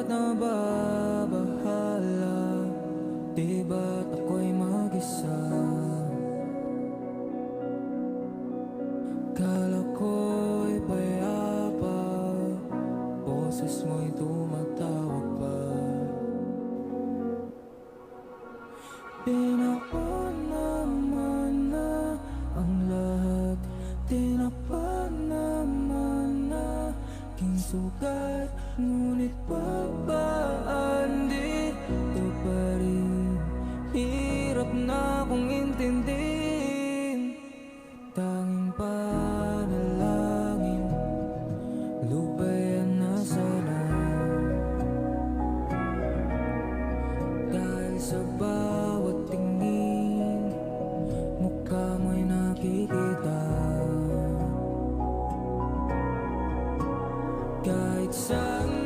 ba't nababahala? Di ba't ako'y mag-isa? Kala ko'y payapa, boses mo'y tumatawag pa. Pinakpan naman na ang lahat, tinakpan naman na aking sugat. Ngunit babaan dito pa rin, hirap na akong intindihin. Tanging panalangin, lupayan na sana. Dahil sa bawat tingin, mukha mo'y nakikita. Kahit saan